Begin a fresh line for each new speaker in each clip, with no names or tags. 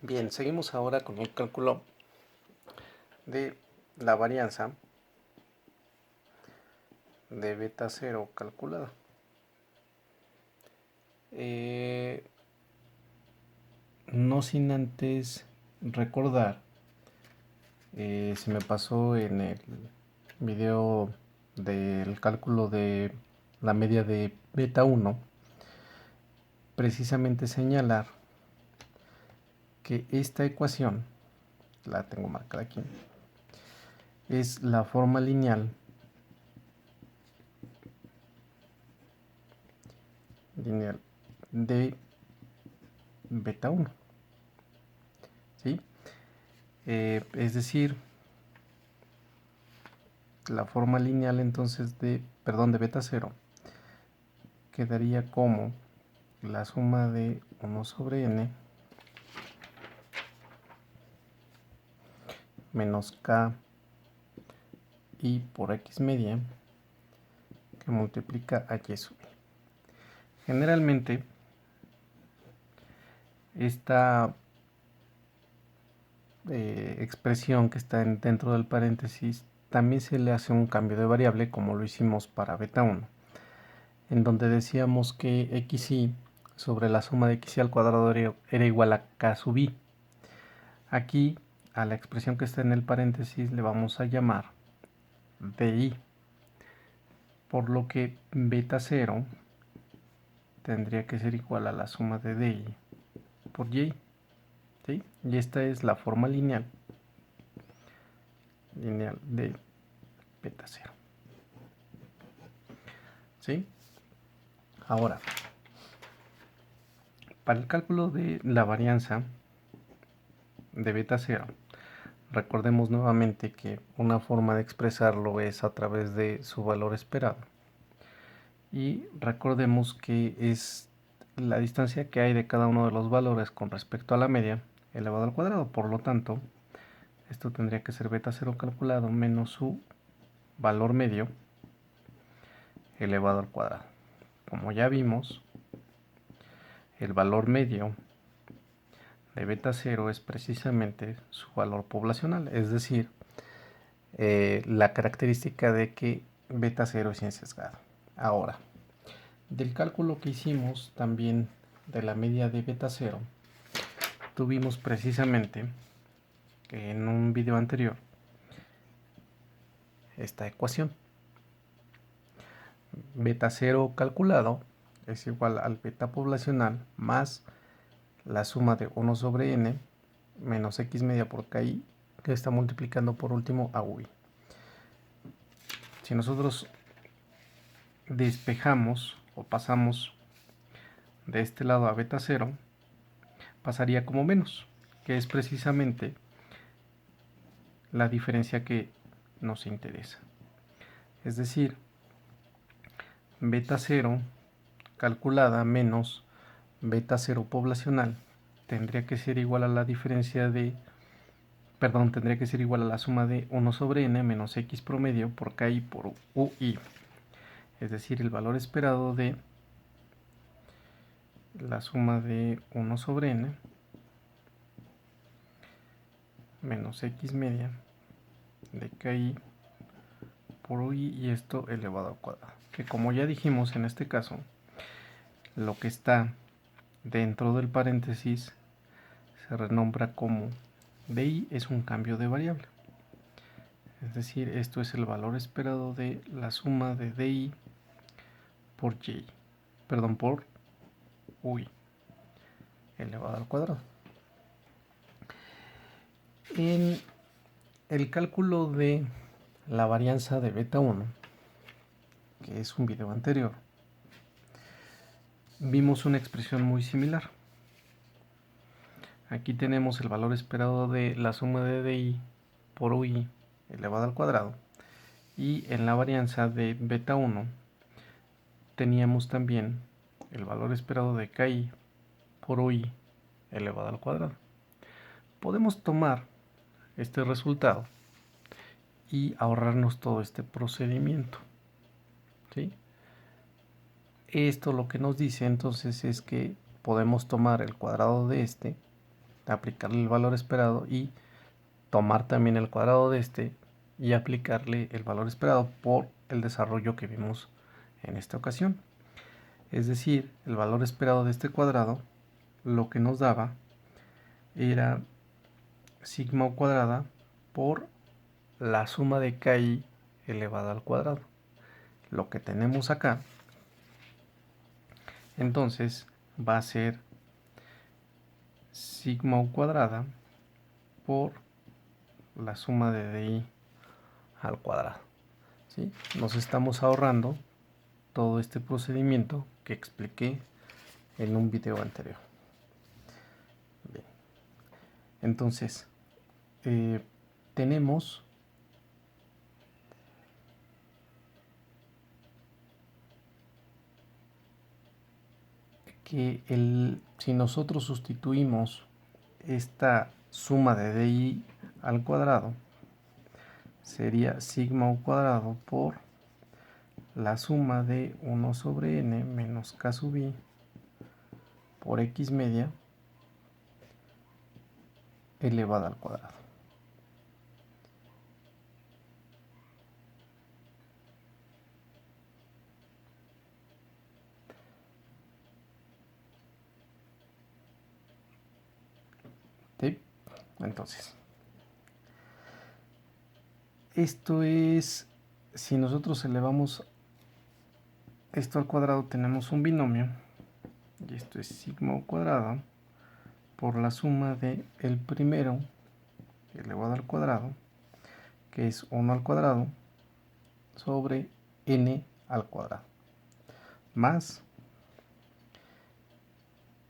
Bien, seguimos ahora con el cálculo de la varianza de beta 0 calculada. No sin antes recordar, se me pasó en el video del cálculo de la media de beta 1, precisamente señalar que esta ecuación, la tengo marcada aquí, es la forma lineal de beta 1, ¿sí? Es decir, la forma lineal entonces de beta 0 quedaría como la suma de 1 sobre n menos k y por x media que multiplica a y sub i. Generalmente esta expresión que está dentro del paréntesis también se le hace un cambio de variable, como lo hicimos para beta 1, en donde decíamos que xy sobre la suma de xy al cuadrado era igual a k sub i. Aquí a la expresión que está en el paréntesis le vamos a llamar di, por lo que beta 0 tendría que ser igual a la suma de di por y, ¿sí? Y esta es la forma lineal de beta 0, ¿sí? Ahora, para el cálculo de la varianza de beta 0, recordemos nuevamente que una forma de expresarlo es a través de su valor esperado. Y recordemos que es la distancia que hay de cada uno de los valores con respecto a la media elevado al cuadrado. Por lo tanto, esto tendría que ser beta 0 calculado menos su valor medio elevado al cuadrado. Como ya vimos, el valor medio de beta 0 es precisamente su valor poblacional, es decir, la característica de que beta 0 es sesgado. Ahora, del cálculo que hicimos también de la media de beta 0, tuvimos precisamente que en un video anterior esta ecuación. Beta 0 calculado es igual al beta poblacional más la suma de 1 sobre n menos x media por ki, que está multiplicando por último a ui. Si nosotros despejamos o pasamos de este lado a beta 0, pasaría como menos, que es precisamente la diferencia que nos interesa. Es decir, beta 0 calculada menos beta 0 poblacional tendría que ser igual a la diferencia de, tendría que ser igual a la suma de 1 sobre n menos x promedio por ki por ui. Es decir, el valor esperado de la suma de 1 sobre n menos x media de ki por ui, y esto elevado al cuadrado. Que como ya dijimos en este caso, lo que está dentro del paréntesis se renombra como di, es un cambio de variable. Es decir, esto es el valor esperado de la suma de di por y, por ui elevado al cuadrado. En el cálculo de la varianza de beta 1, que es un video anterior, vimos una expresión muy similar. Aquí tenemos el valor esperado de la suma de di por ui elevado al cuadrado, y en la varianza de beta 1 teníamos también el valor esperado de ki por ui elevado al cuadrado. Podemos tomar este resultado y ahorrarnos todo este procedimiento, ¿sí? Esto lo que nos dice entonces es que podemos tomar el cuadrado de este aplicarle el valor esperado y tomar también el cuadrado de este y aplicarle el valor esperado por el desarrollo que vimos en esta ocasión. Es decir, el valor esperado de este cuadrado lo que nos daba era sigma u cuadrada por la suma de KI elevada al cuadrado. Lo que tenemos acá, entonces, va a ser sigma u cuadrada por la suma de DI al cuadrado. ¿Sí? Nos estamos ahorrando todo este procedimiento que expliqué en un video anterior. Bien. Entonces, tenemos que si nosotros sustituimos esta suma de DI al cuadrado, sería sigma u cuadrado por la suma de 1 sobre n menos k sub i por x media elevada al cuadrado. ¿Sí? Entonces, esto es, si nosotros elevamos esto al cuadrado, tenemos un binomio, y esto es sigma al cuadrado por la suma de el primero elevado al cuadrado, que es 1 al cuadrado, sobre n al cuadrado, más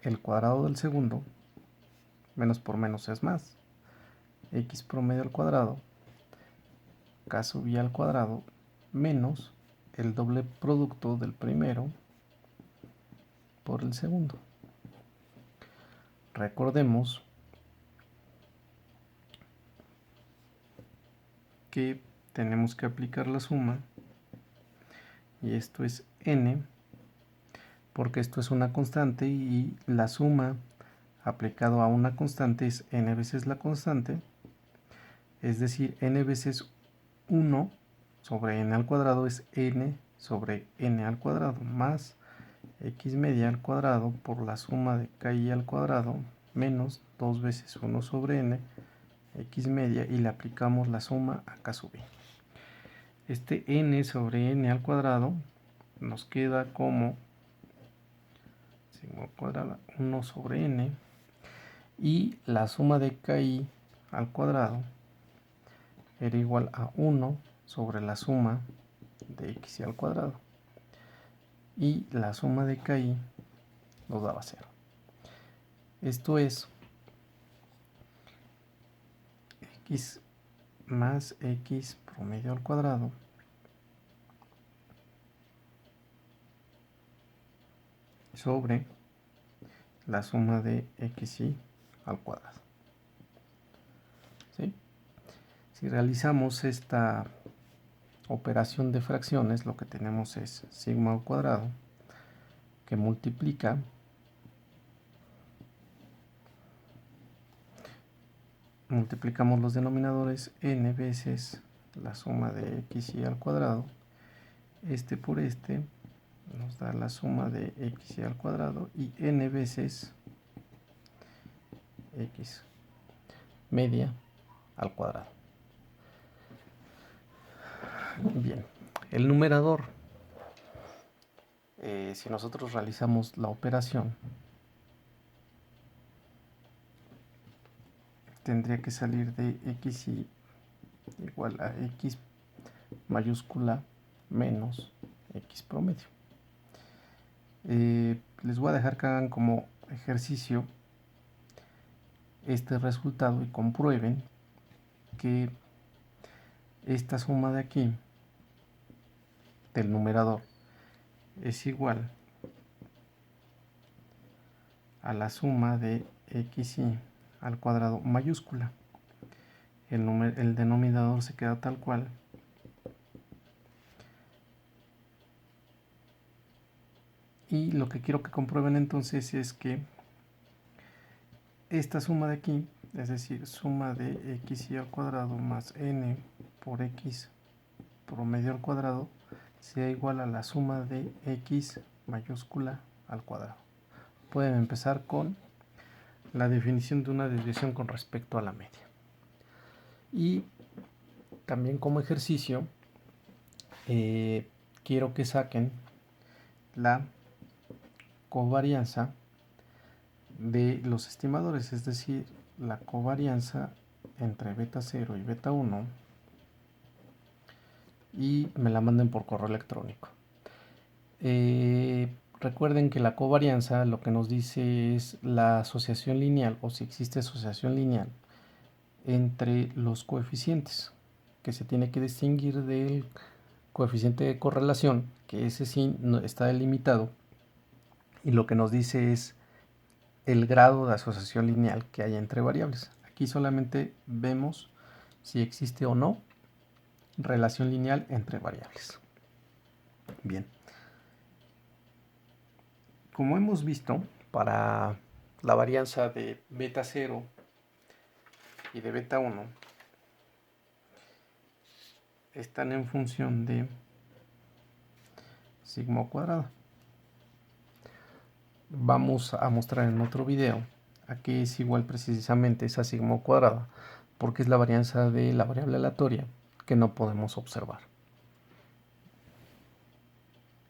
el cuadrado del segundo, menos por menos es más, x promedio al cuadrado, k sub i al cuadrado, menos el doble producto del primero por el segundo. Recordemos que tenemos que aplicar la suma, y esto es n, porque esto es una constante y la suma aplicado a una constante es n veces la constante, es decir, n veces 1 sobre n al cuadrado es n sobre n al cuadrado, más x media al cuadrado por la suma de ki al cuadrado, menos 2 veces 1 sobre n, x media, y le aplicamos la suma a k sub i. Este n sobre n al cuadrado nos queda como sigma cuadrada 1 sobre n, y la suma de ki al cuadrado era igual a 1 sobre la suma de x al cuadrado, y la suma de ki nos daba 0. Esto es x más x promedio al cuadrado sobre la suma de xy al cuadrado. ¿Sí? Si realizamos esta operación de fracciones, lo que tenemos es sigma al cuadrado que multiplicamos los denominadores n veces la suma de xy al cuadrado, este por este nos da la suma de xy al cuadrado, y n veces x media al cuadrado. Bien, el numerador, si nosotros realizamos la operación, tendría que salir de xy igual a x mayúscula menos x promedio. Les voy a dejar que hagan como ejercicio este resultado y comprueben que esta suma de aquí del numerador es igual a la suma de xy al cuadrado mayúscula. El denominador se queda tal cual, y lo que quiero que comprueben entonces es que esta suma de aquí, es decir, suma de x y al cuadrado más n por x promedio al cuadrado, sea igual a la suma de x mayúscula al cuadrado. Pueden empezar con la definición de una desviación con respecto a la media. Y también como ejercicio, quiero que saquen la covarianza de los estimadores, es decir, la covarianza entre beta 0 y beta 1, y me la manden por correo electrónico. Recuerden que la covarianza lo que nos dice es la asociación lineal, o si existe asociación lineal entre los coeficientes, que se tiene que distinguir del coeficiente de correlación, que ese sí está delimitado, y lo que nos dice es el grado de asociación lineal que hay entre variables. Aquí solamente vemos si existe o no relación lineal entre variables. Bien. Como hemos visto, para la varianza de beta 0 y de beta 1 están en función de sigma cuadrado. Vamos a mostrar en otro video a qué es igual precisamente esa sigma cuadrada, porque es la varianza de la variable aleatoria que no podemos observar.